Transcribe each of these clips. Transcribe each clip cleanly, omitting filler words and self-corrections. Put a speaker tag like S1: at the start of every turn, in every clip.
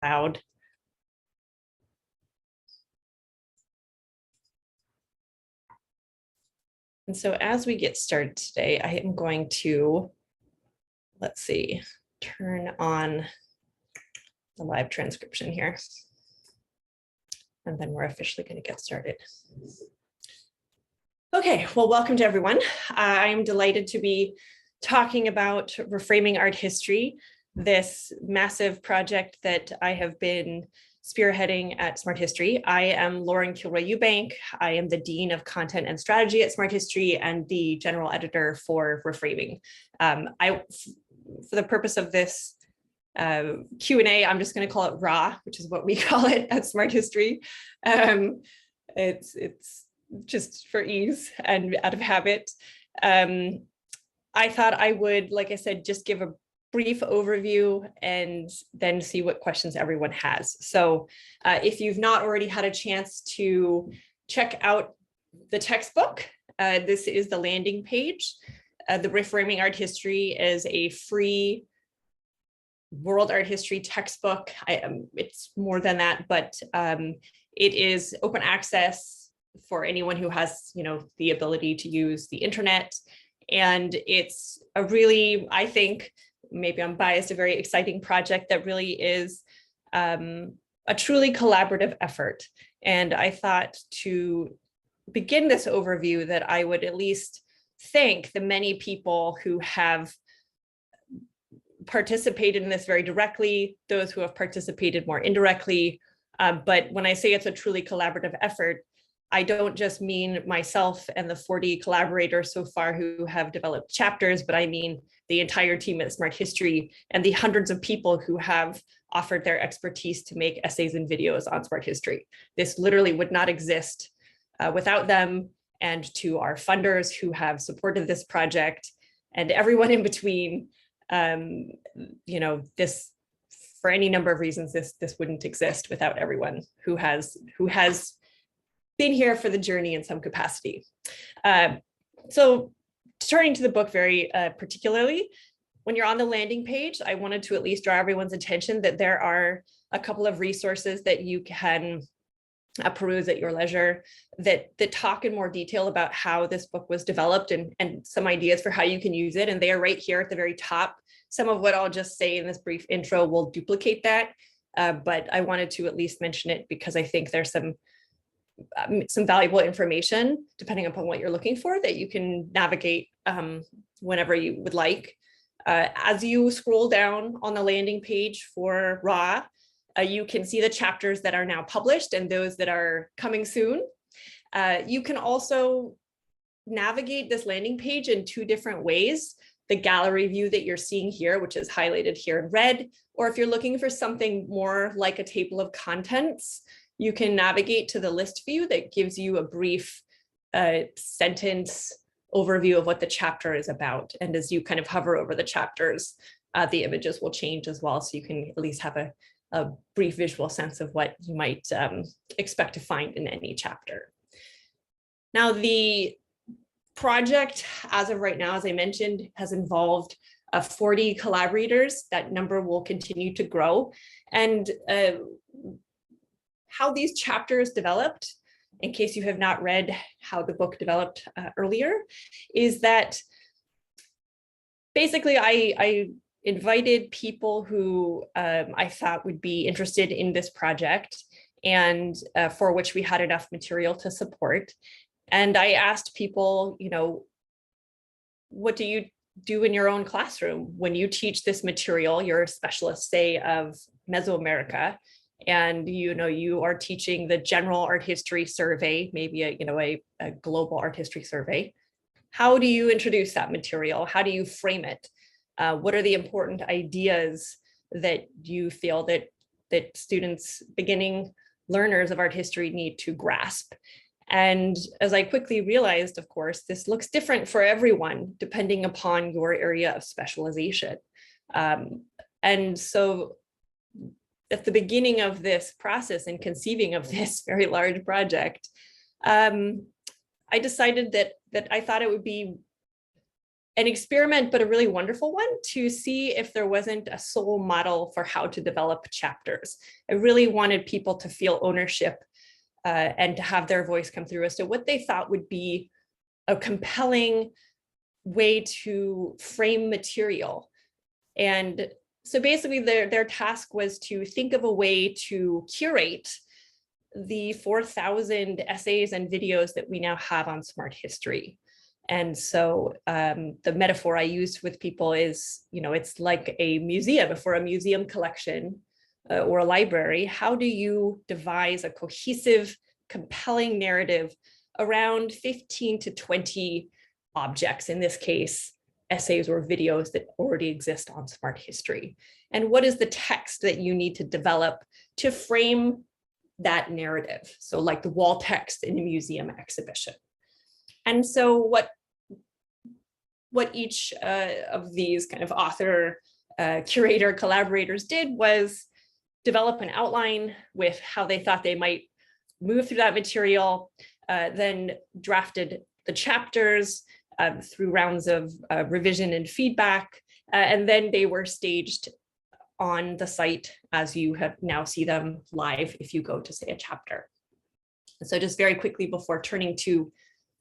S1: loud. And so as we get started today, I am going to, let's see, turn on the live transcription here. And then we're officially going to get started. Okay, well, welcome to everyone. I'm delighted to be talking about Reframing Art History, this massive project that I have been spearheading at Smarthistory. I am Lauren Kilroy-Eubank. I am the Dean of Content and Strategy at Smarthistory and the General Editor for Reframing. For the purpose of this Q&A, I'm just going to call it RAW, which is what we call it at Smarthistory. It's just for ease and out of habit. I thought I would, like I said, just give a brief overview and then see what questions everyone has. So if you've not already had a chance to check out the textbook, this is the landing page. The Reframing Art History is a free world art history textbook. It's more than that, but it is open access for anyone who has, the ability to use the internet. And it's a really, I think, maybe I'm biased, a very exciting project that really is a truly collaborative effort. And I thought to begin this overview that I would at least thank the many people who have participated in this very directly, those who have participated more indirectly. But when I say it's a truly collaborative effort, I don't just mean myself and the 40 collaborators so far who have developed chapters, but I mean the entire team at Smarthistory and the hundreds of people who have offered their expertise to make essays and videos on Smarthistory. This literally would not exist without them, and to our funders who have supported this project and everyone in between. This, for any number of reasons, this wouldn't exist without everyone who has been here for the journey in some capacity. So turning to the book very particularly, when you're on the landing page, I wanted to at least draw everyone's attention that there are a couple of resources that you can peruse at your leisure that talk in more detail about how this book was developed and some ideas for how you can use it. And they are right here at the very top. Some of what I'll just say in this brief intro will duplicate that, but I wanted to at least mention it because I think there's some valuable information, depending upon what you're looking for, that you can navigate whenever you would like. As you scroll down on the landing page for RAW, you can see the chapters that are now published and those that are coming soon. You can also navigate this landing page in two different ways. The gallery view that you're seeing here, which is highlighted here in red, or if you're looking for something more like a table of contents, you can navigate to the list view that gives you a brief sentence overview of what the chapter is about. And as you kind of hover over the chapters, the images will change as well. So you can at least have a brief visual sense of what you might expect to find in any chapter. Now, the project, as of right now, as I mentioned, has involved 40 collaborators. That number will continue to grow. And how these chapters developed, in case you have not read how the book developed earlier, is that basically I invited people who I thought would be interested in this project and for which we had enough material to support. And I asked people, what do you do in your own classroom when you teach this material? You're a specialist, say, of Mesoamerica, and you are teaching the general art history survey, maybe a global art history survey. How do you introduce that material? How do you frame it? What are the important ideas that you feel that students, beginning learners of art history, need to grasp? And as I quickly realized, of course, this looks different for everyone depending upon your area of specialization. And so at the beginning of this process and conceiving of this very large project, I decided that I thought it would be an experiment, but a really wonderful one, to see if there wasn't a sole model for how to develop chapters. I really wanted people to feel ownership and to have their voice come through as to what they thought would be a compelling way to frame material. And so basically their task was to think of a way to curate the 4,000 essays and videos that we now have on Smarthistory. And so the metaphor I used with people is, it's like a museum. If we're a museum collection or a library, how do you devise a cohesive, compelling narrative around 15 to 20 objects, in this case, essays or videos that already exist on Smarthistory? And what is the text that you need to develop to frame that narrative? So like the wall text in a museum exhibition. And so what each of these kind of author, curator, collaborators did was develop an outline with how they thought they might move through that material, then drafted the chapters through rounds of revision and feedback, and then they were staged on the site as you have now see them live if you go to, say, a chapter. So just very quickly before turning to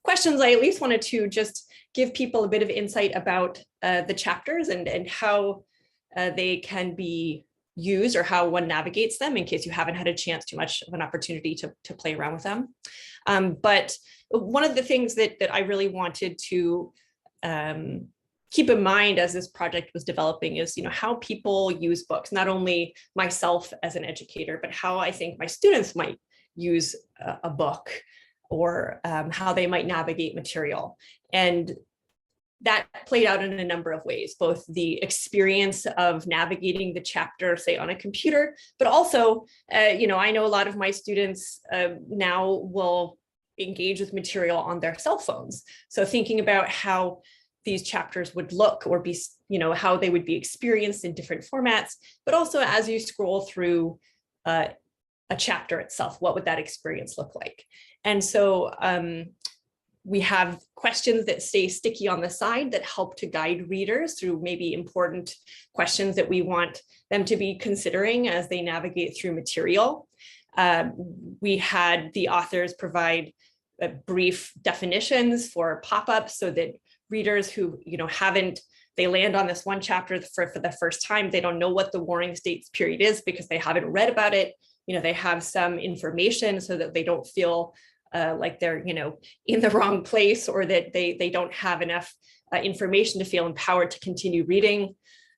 S1: questions, I at least wanted to just give people a bit of insight about the chapters and how they can be used, or how one navigates them, in case you haven't had a chance too much of an opportunity to play around with them. But one of the things that I really wanted to keep in mind as this project was developing is, how people use books, not only myself as an educator, but how I think my students might use a book, or how they might navigate material. And that played out in a number of ways, both the experience of navigating the chapter, say, on a computer, but also, I know a lot of my students now will engage with material on their cell phones. So thinking about how these chapters would look, or be, how they would be experienced in different formats, but also as you scroll through a chapter itself, what would that experience look like? And so we have questions that stay sticky on the side that help to guide readers through maybe important questions that we want them to be considering as they navigate through material. We had the authors provide brief definitions for pop-ups, so that readers who they land on this one chapter for the first time, they don't know what the warring states period is because they haven't read about it. They have some information so that they don't feel like they're, in the wrong place, or that they don't have enough information to feel empowered to continue reading.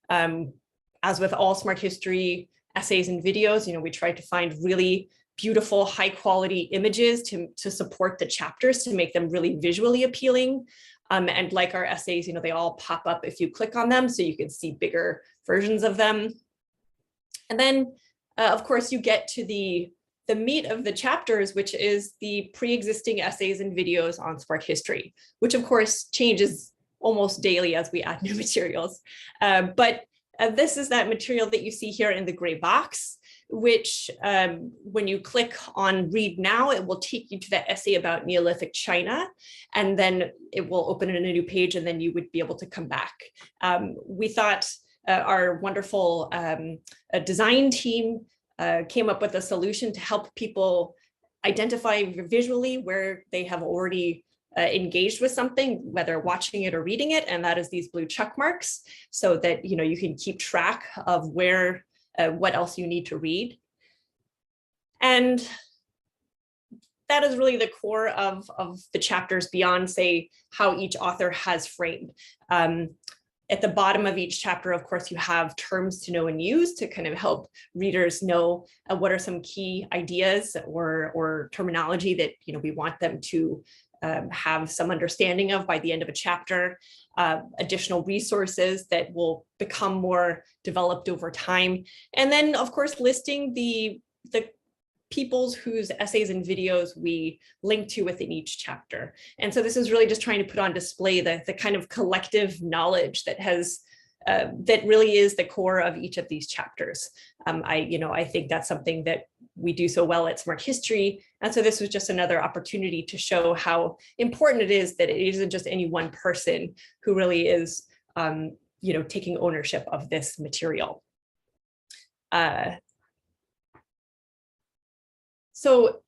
S1: As with all Smarthistory essays and videos, we tried to find really beautiful, high quality images to support the chapters, to make them really visually appealing. And like our essays, they all pop up if you click on them, so you can see bigger versions of them. And then, of course, you get to the meat of the chapters, which is the pre-existing essays and videos on Smarthistory, which of course changes almost daily as we add new materials. But this is that material that you see here in the gray box, which when you click on read now, it will take you to that essay about Neolithic China, and then it will open in a new page, and then you would be able to come back. We thought our wonderful design team came up with a solution to help people identify visually where they have already engaged with something, whether watching it or reading it, and that is these blue check marks, so that you can keep track of where what else you need to read. And that is really the core of the chapters, beyond, say, how each author has framed. At the bottom of each chapter, of course, you have terms to know and use to kind of help readers know what are some key ideas or terminology that we want them to have some understanding of by the end of a chapter. Additional resources that will become more developed over time. And then, of course, listing the peoples whose essays and videos we link to within each chapter. And so this is really just trying to put on display the kind of collective knowledge that has that really is the core of each of these chapters. I think that's something that we do so well at Smarthistory. And so this was just another opportunity to show how important it is that it isn't just any one person who really is taking ownership of this material. So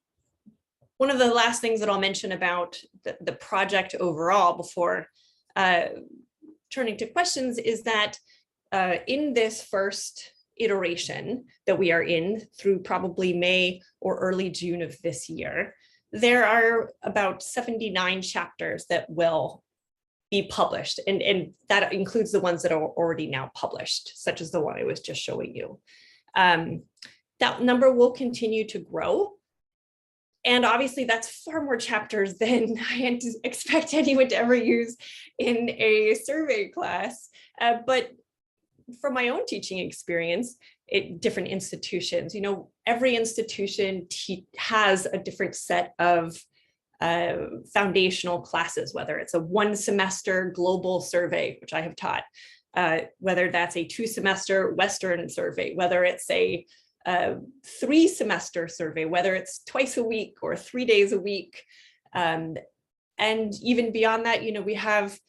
S1: one of the last things that I'll mention about the project overall before turning to questions is that in this first iteration that we are in through probably May or early June of this year, there are about 79 chapters that will be published, and that includes the ones that are already now published, such as the one I was just showing you. That number will continue to grow. And obviously that's far more chapters than I expect anyone to ever use in a survey class. But from my own teaching experience at different institutions, every institution has a different set of foundational classes, whether it's a 1 semester global survey, which I have taught, whether that's a 2 semester Western survey, whether it's a 3 semester survey, whether it's twice a week or 3 days a week. And even beyond that, we have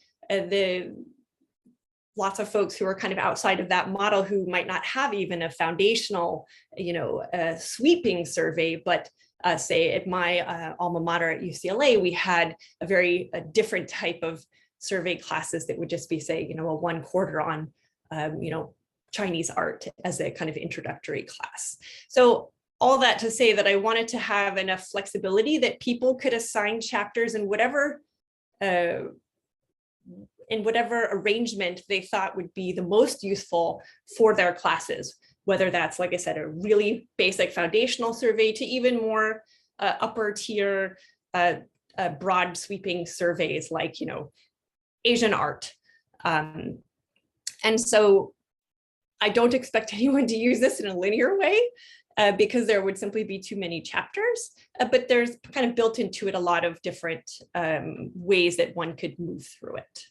S1: lots of folks who are kind of outside of that model who might not have even a foundational, sweeping survey, but say at my alma mater at UCLA, we had a different type of survey classes that would just be, say, a 1 quarter on, Chinese art as a kind of introductory class. So all that to say that I wanted to have enough flexibility that people could assign chapters in whatever arrangement they thought would be the most useful for their classes, whether that's, like I said, a really basic foundational survey to even more upper tier, broad sweeping surveys like, Asian art. And so I don't expect anyone to use this in a linear way because there would simply be too many chapters, but there's kind of built into it a lot of different ways that one could move through it.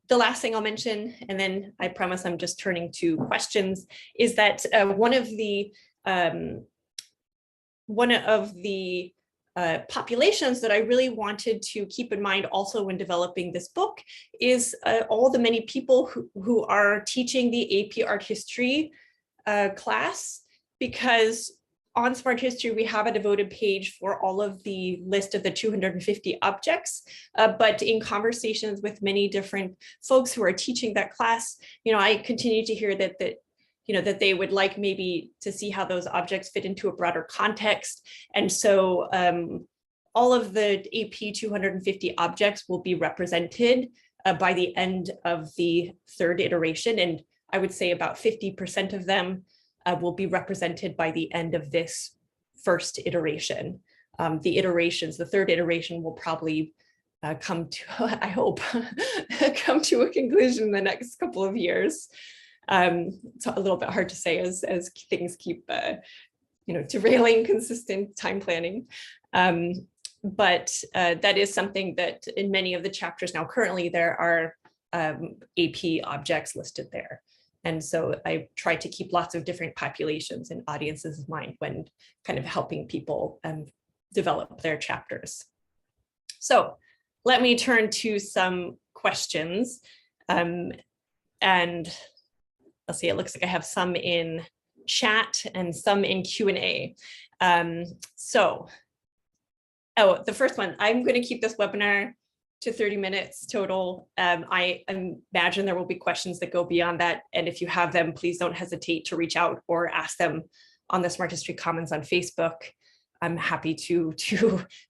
S1: The last thing I'll mention, and then I promise I'm just turning to questions, is that one of the populations that I really wanted to keep in mind also when developing this book is all the many people who are teaching the AP Art History class, because on Smarthistory, we have a devoted page for all of the list of the 250 objects, but in conversations with many different folks who are teaching that class, I continue to hear that they would like maybe to see how those objects fit into a broader context. And so all of the AP 250 objects will be represented by the end of the 3rd iteration. And I would say about 50% of them will be represented by the end of this 1st iteration. The 3rd iteration will probably come to, I hope, come to a conclusion in the next couple of years. It's a little bit hard to say as things keep, derailing consistent time planning. But that is something that in many of the chapters now currently there are AP objects listed there. And so I try to keep lots of different populations and audiences in mind when kind of helping people develop their chapters. So let me turn to some questions. And let's see, it looks like I have some in chat and some in Q&A. The first one, I'm going to keep this webinar to 30 minutes total. I imagine there will be questions that go beyond that. And if you have them, please don't hesitate to reach out or ask them on the Smarthistory Commons on Facebook. I'm happy to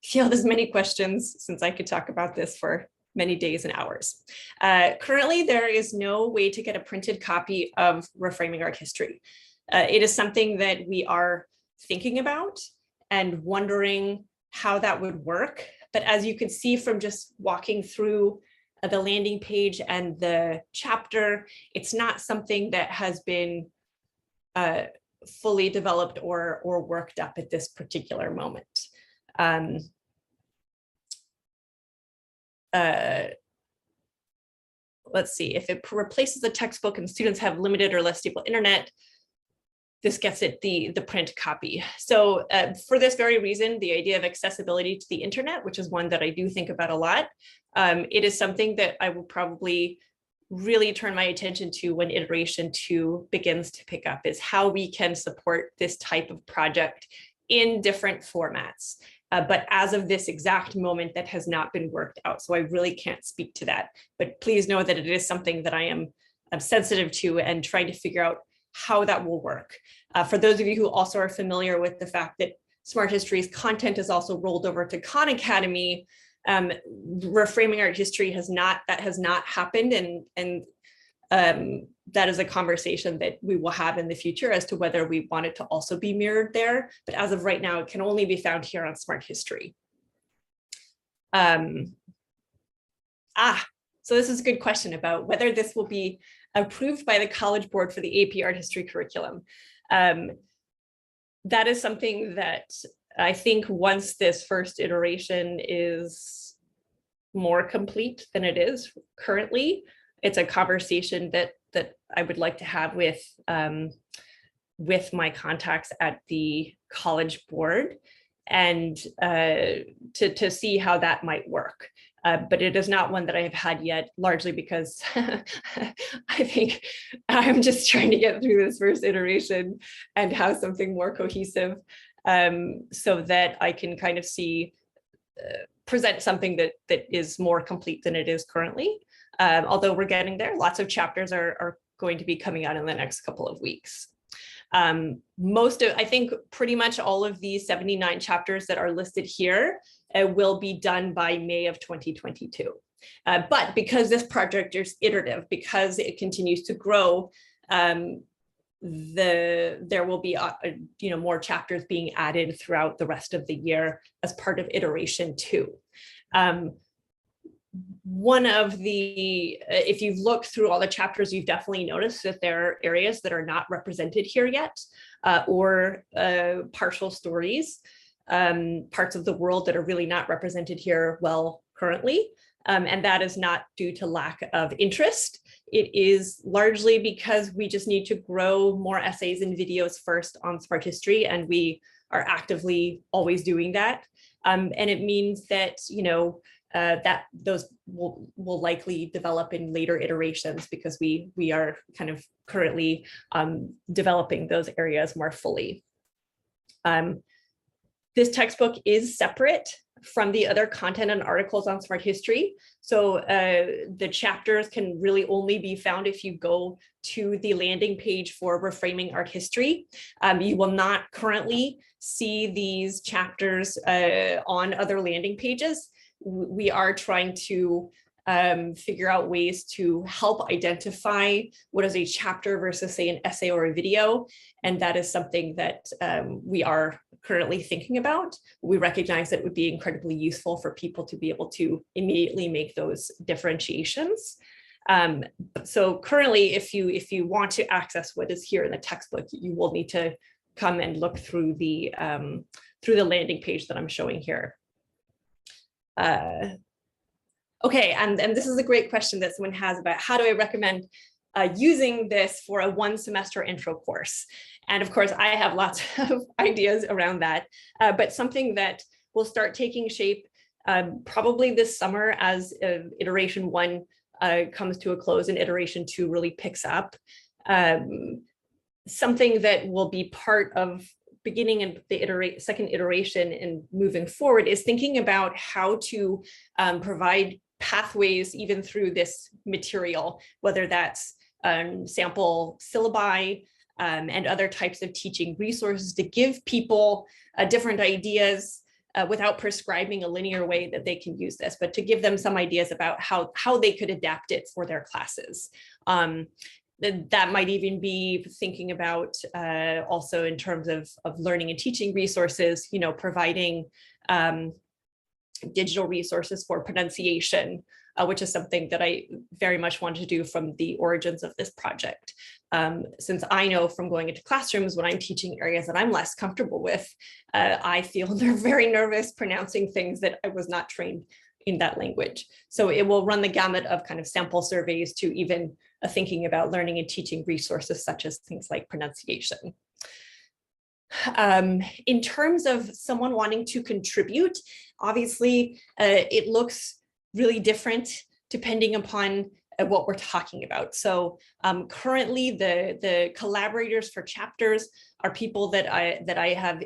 S1: field as many questions since I could talk about this for many days and hours. Currently, there is no way to get a printed copy of Reframing Art History. It is something that we are thinking about and wondering how that would work. But as you can see from just walking through the landing page and the chapter, it's not something that has been fully developed or worked up at this particular moment. Let's see, if it replaces a textbook and students have limited or less stable internet, this gets it the print copy. So for this very reason, the idea of accessibility to the internet, which is one that I do think about a lot, it is something that I will probably really turn my attention to when iteration 2 begins to pick up, is how we can support this type of project in different formats. But as of this exact moment, that has not been worked out. So I really can't speak to that. But please know that it is something that I'm sensitive to and trying to figure out how that will work. For those of you who also are familiar with the fact that Smart History's content is also rolled over to Khan Academy, Reframing Art History has not happened, and that is a conversation that we will have in the future as to whether we want it to also be mirrored there. But as of right now, it can only be found here on Smart History. So this is a good question about whether this will be approved by the College Board for the AP Art History curriculum. That is something that I think once this first iteration is more complete than it is currently, it's a conversation that I would like to have with my contacts at the College Board, and to see how that might work. But it is not one that I have had yet, largely because I think I'm just trying to get through this first iteration and have something more cohesive, so that I can kind of see, present something that is more complete than it is currently. Although we're getting there, lots of chapters are going to be coming out in the next couple of weeks. I think pretty much all of these 79 chapters that are listed here will be done by May of 2022. But because this project is iterative, because it continues to grow, there will be more chapters being added throughout the rest of the year as part of iteration 2. One of the, if you've looked through all the chapters, you've definitely noticed that there are areas that are not represented here yet, or partial stories, parts of the world that are really not represented here well currently. And that is not due to lack of interest. It is largely because we just need to grow more essays and videos first on Smart History, and we are actively always doing that. And it means that, that those will likely develop in later iterations, because we are kind of currently developing those areas more fully. This textbook is separate from the other content and articles on Smart History. So the chapters can really only be found if you go to the landing page for Reframing Art History. You will not currently see these chapters on other landing pages. We are trying to figure out ways to help identify what is a chapter versus, say, an essay or a video. And that is something that we are currently thinking about. We recognize that it would be incredibly useful for people to be able to immediately make those differentiations. So currently, if you want to access what is here in the textbook, you will need to come and look through the landing page that I'm showing here. Okay, and this is a great question that someone has about how do I recommend using this for a 1-semester intro course? And of course, I have lots of ideas around that, but something that will start taking shape probably this summer as iteration 1 comes to a close and iteration 2 really picks up. Something that will be part of beginning in the second iteration and moving forward is thinking about how to provide pathways even through this material, whether that's sample syllabi and other types of teaching resources to give people different ideas without prescribing a linear way that they can use this, but to give them some ideas about how they could adapt it for their classes. That might even be thinking about also in terms of learning and teaching resources, providing digital resources for pronunciation, which is something that I very much wanted to do from the origins of this project. Since I know from going into classrooms when I'm teaching areas that I'm less comfortable with, I feel they're very nervous pronouncing things that I was not trained in that language. So it will run the gamut of kind of sample surveys to even thinking about learning and teaching resources such as things like pronunciation. In terms of someone wanting to contribute, obviously it looks really different depending upon what we're talking about. So currently the collaborators for chapters are people that I have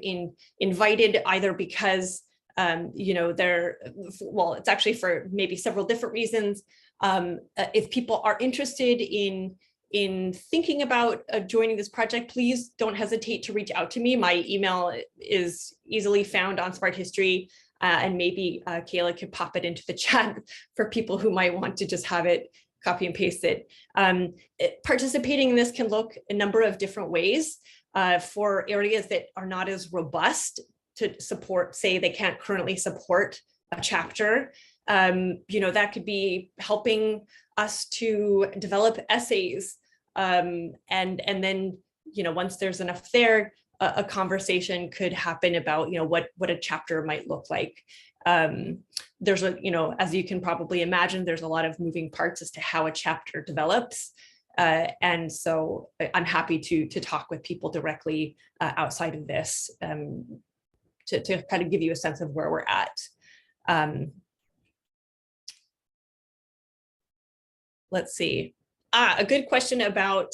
S1: invited either because well, it's actually for maybe several different reasons. If people are interested in thinking about joining this project, please don't hesitate to reach out to me. My email is easily found on Smarthistory, and maybe Kayla could pop it into the chat for people who might want to just have it, copy and paste it. Participating in this can look a number of different ways. For areas that are not as robust to support, say they can't currently support a chapter, that could be helping us to develop essays. And then, once there's enough there, a conversation could happen about, what a chapter might look like. There's as you can probably imagine, there's a lot of moving parts as to how a chapter develops. And so I'm happy to talk with people directly outside of this to kind of give you a sense of where we're at. Let's see. A good question about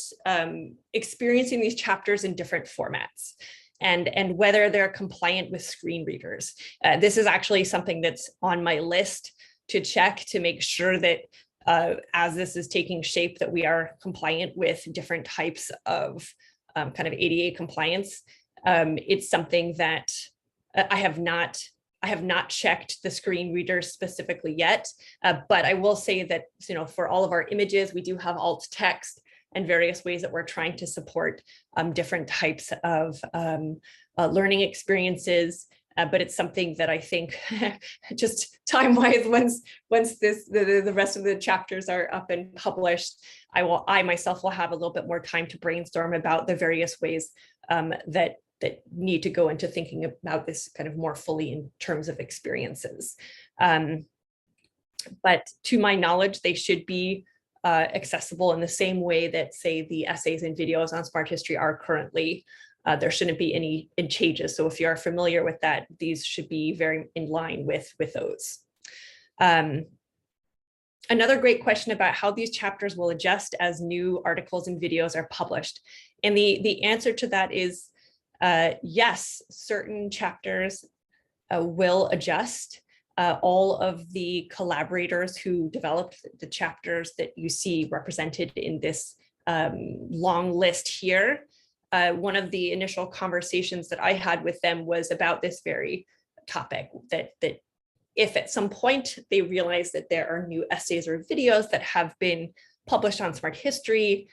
S1: experiencing these chapters in different formats and whether they're compliant with screen readers. This is actually something that's on my list to check to make sure that as this is taking shape, that we are compliant with different types of kind of ADA compliance. It's something that I have not checked the screen readers specifically yet, but I will say that, for all of our images, we do have alt text and various ways that we're trying to support different types of learning experiences. But it's something that I think just time-wise, once the rest of the chapters are up and published, I myself will have a little bit more time to brainstorm about the various ways that need to go into thinking about this kind of more fully in terms of experiences. But to my knowledge, they should be accessible in the same way that, say, the essays and videos on Smarthistory are currently. There shouldn't be any changes. So if you are familiar with that, these should be very in line with those. Another great question about how these chapters will adjust as new articles and videos are published. And the answer to that is yes, certain chapters will adjust. All of the collaborators who developed the chapters that you see represented in this long list here, one of the initial conversations that I had with them was about this very topic, that if at some point they realize that there are new essays or videos that have been published on Smarthistory,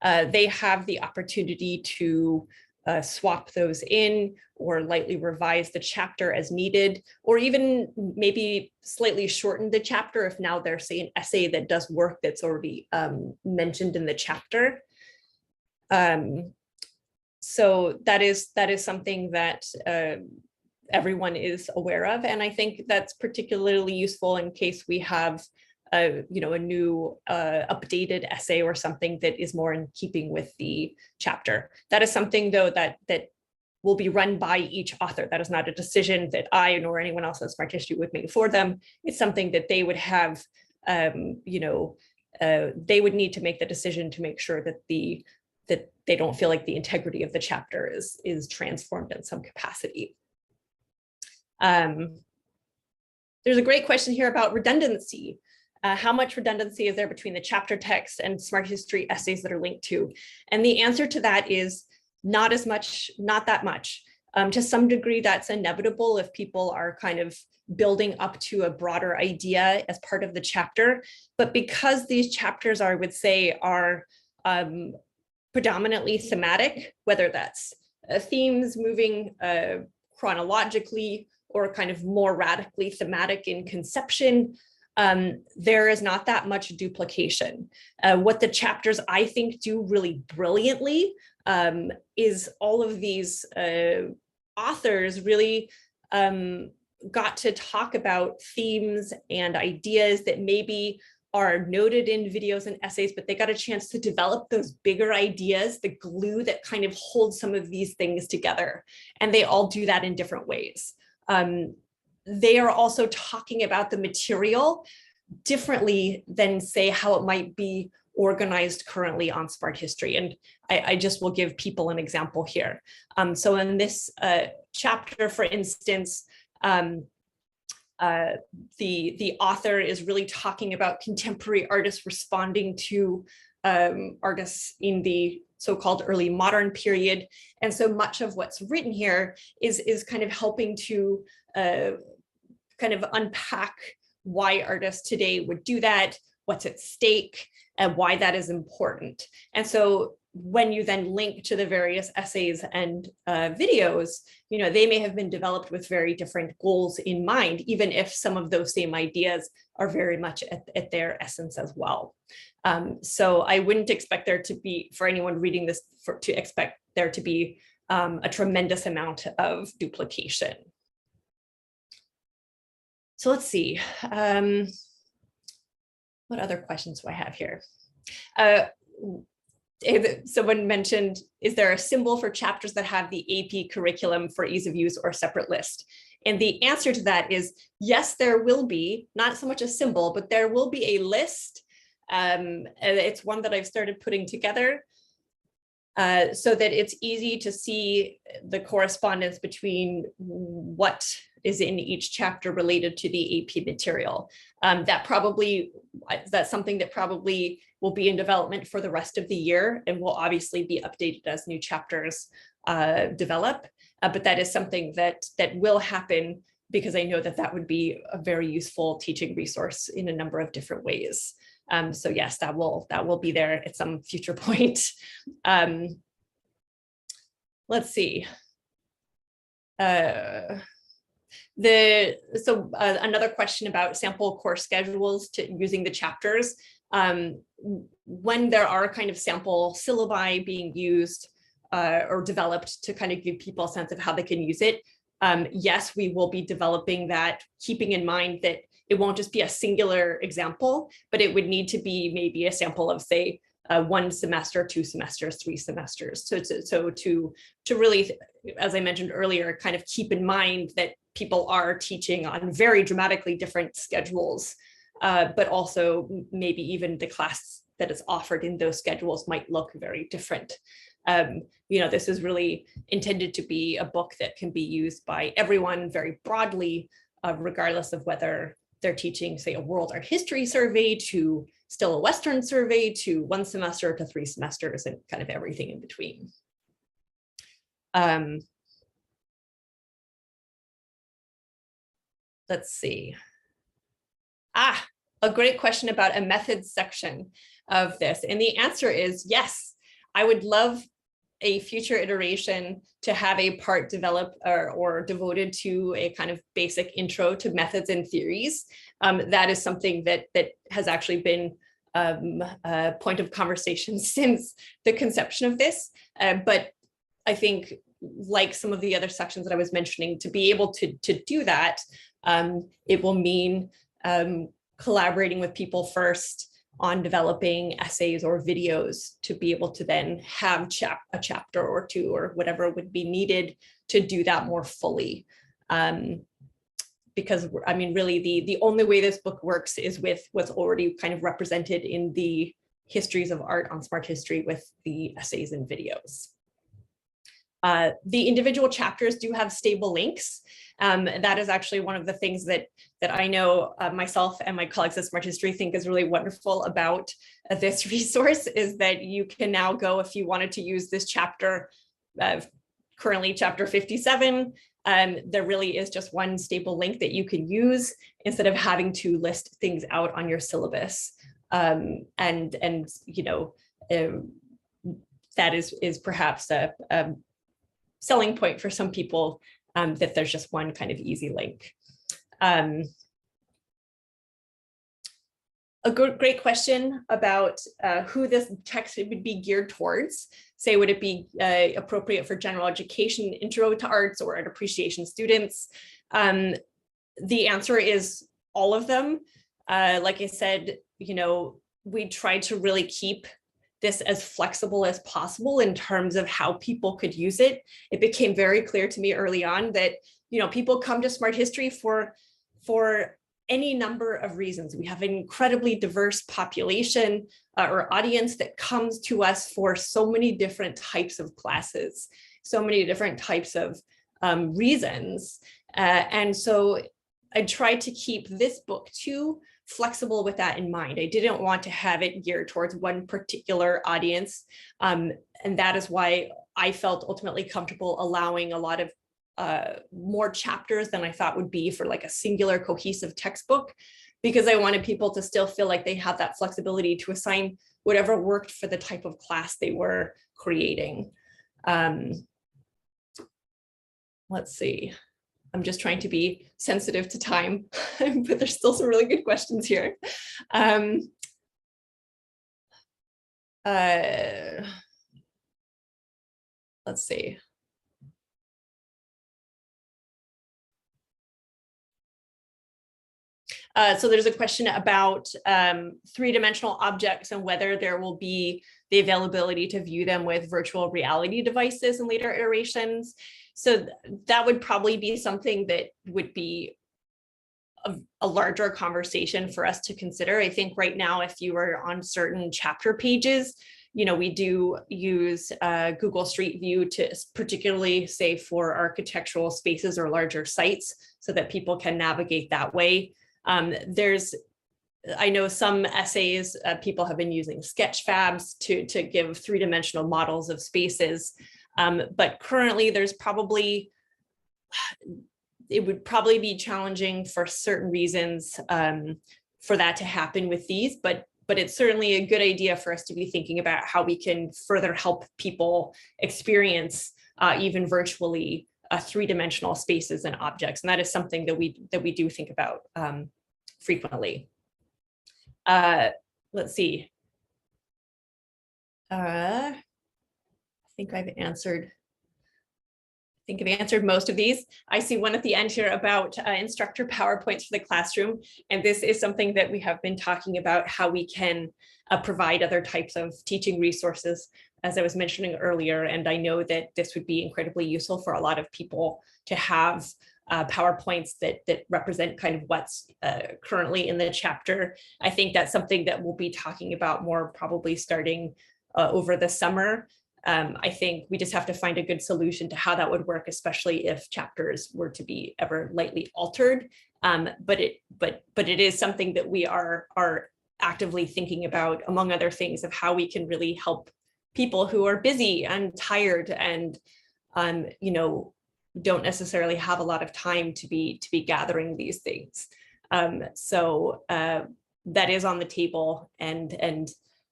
S1: they have the opportunity to swap those in or lightly revise the chapter as needed, or even maybe slightly shorten the chapter if now there's, say, an essay that does work that's already mentioned in the chapter. So that is something that everyone is aware of, and I think that's particularly useful in case we have a new updated essay or something that is more in keeping with the chapter. That is something, though, that will be run by each author. That is not a decision that I nor anyone else at Smarthistory would make for them. It's something that they would have, they would need to make the decision to make sure that that they don't feel like the integrity of the chapter is transformed in some capacity. There's a great question here about redundancy. How much redundancy is there between the chapter text and Smarthistory essays that are linked to? And the answer to that is not as much, not that much. To some degree, that's inevitable if people are kind of building up to a broader idea as part of the chapter. But because these chapters are, I would say, are predominantly thematic, whether that's themes moving chronologically or kind of more radically thematic in conception, there is not that much duplication. What the chapters, I think, do really brilliantly is all of these authors really got to talk about themes and ideas that maybe are noted in videos and essays, but they got a chance to develop those bigger ideas, the glue that kind of holds some of these things together. And they all do that in different ways. They are also talking about the material differently than, say, how it might be organized currently on Smarthistory. And I just will give people an example here. So in this chapter, for instance, the author is really talking about contemporary artists responding to artists in the so-called early modern period. And so much of what's written here is kind of helping to kind of unpack why artists today would do that, what's at stake, and why that is important. And so when you then link to the various essays and videos, you know, they may have been developed with very different goals in mind, even if some of those same ideas are very much at their essence as well. So I wouldn't expect there to be, for anyone reading this, to expect there to be a tremendous amount of duplication. So let's see. What other questions do I have here? Someone mentioned, is there a symbol for chapters that have the AP curriculum for ease of use or separate list? And the answer to that is yes, there will be, not so much a symbol, but there will be a list. It's one that I've started putting together so that it's easy to see the correspondence between what is in each chapter related to the AP material. That's something that probably will be in development for the rest of the year and will obviously be updated as new chapters develop. But that is something that will happen, because I know that would be a very useful teaching resource in a number of different ways. So yes, that will be there at some future point. Let's see. Another question about sample course schedules to using the chapters. When there are kind of sample syllabi being used or developed to kind of give people a sense of how they can use it, yes, we will be developing that, keeping in mind that it won't just be a singular example, but it would need to be maybe a sample of, say, 1 semester, 2 semesters, 3 semesters. So to really, as I mentioned earlier, kind of keep in mind that people are teaching on very dramatically different schedules, but also maybe even the class that is offered in those schedules might look very different. You know, this is really intended to be a book that can be used by everyone very broadly, regardless of whether they're teaching, say, a world art history survey to still a Western survey to 1 semester to 3 semesters and kind of everything in between. Let's see. A great question about a methods section of this. And the answer is yes, I would love a future iteration to have a part developed or devoted to a kind of basic intro to methods and theories. That is something that has actually been a point of conversation since the conception of this. But I think, like some of the other sections that I was mentioning, to be able to do that, it will mean collaborating with people first on developing essays or videos to be able to then have a chapter or 2 or whatever would be needed to do that more fully. Because I mean, really the only way this book works is with what's already kind of represented in the histories of art on Smarthistory with the essays and videos. The individual chapters do have stable links. That is actually one of the things that I know myself and my colleagues at Smarthistory think is really wonderful about this resource, is that you can now go, if you wanted to use this chapter, currently chapter 57, there really is just one stable link that you can use instead of having to list things out on your syllabus. And you know, that is perhaps a selling point for some people, that there's just one kind of easy link. A great question about who this text would be geared towards. Say, would it be appropriate for general education, intro to arts, or art appreciation students? The answer is all of them. Like I said, we tried to really keep this as flexible as possible in terms of how people could use it. It became very clear to me early on that, people come to Smart History for any number of reasons. We have an incredibly diverse population or audience that comes to us for so many different types of classes, so many different types of reasons. And so I tried to keep this book too flexible with that in mind. I didn't want to have it geared towards one particular audience. And that is why I felt ultimately comfortable allowing a lot of more chapters than I thought would be for like a singular cohesive textbook, because I wanted people to still feel like they had that flexibility to assign whatever worked for the type of class they were creating. Let's see. I'm just trying to be sensitive to time, but there's still some really good questions here. Let's see. So there's a question about three-dimensional objects and whether there will be the availability to view them with virtual reality devices in later iterations. So that would probably be something that would be a larger conversation for us to consider. I think right now, if you are on certain chapter pages, we do use Google Street View to particularly say for architectural spaces or larger sites so that people can navigate that way. I know some essays, people have been using Sketchfabs to give three-dimensional models of spaces. But currently it would probably be challenging for certain reasons for that to happen with these, but it's certainly a good idea for us to be thinking about how we can further help people experience even virtually three-dimensional spaces and objects. And that is something that we do think about frequently. Let's see. I think I've answered most of these. I see one at the end here about instructor PowerPoints for the classroom. And this is something that we have been talking about, how we can provide other types of teaching resources, as I was mentioning earlier. And I know that this would be incredibly useful for a lot of people to have PowerPoints that represent kind of what's currently in the chapter. I think that's something that we'll be talking about more probably starting over the summer. I think we just have to find a good solution to how that would work, especially if chapters were to be ever lightly altered. But it is something that we are actively thinking about, among other things, of how we can really help people who are busy and tired and don't necessarily have a lot of time to be gathering these things. So that is on the table, and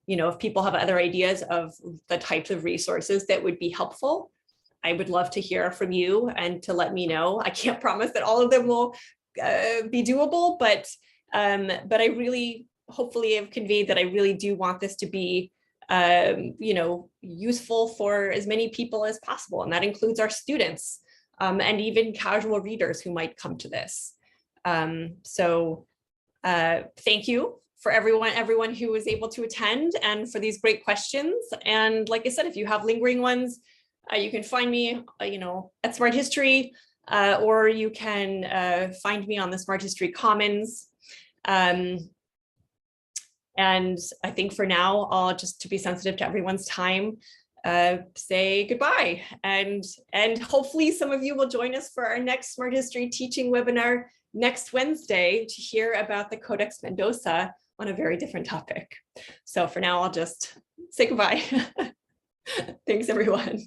S1: if people have other ideas of the types of resources that would be helpful, I would love to hear from you and to let me know. I can't promise that all of them will be doable, but I really hopefully have conveyed that I really do want this to be useful for as many people as possible, and that includes our students and even casual readers who might come to this. So thank you for everyone who was able to attend and for these great questions. And like I said, if you have lingering ones, you can find me, at Smart History, or you can find me on the Smart History Commons. And I think for now, I'll just, to be sensitive to everyone's time, say goodbye. And hopefully some of you will join us for our next Smart History teaching webinar next Wednesday to hear about the Codex Mendoza on a very different topic. So for now, I'll just say goodbye. Thanks, everyone.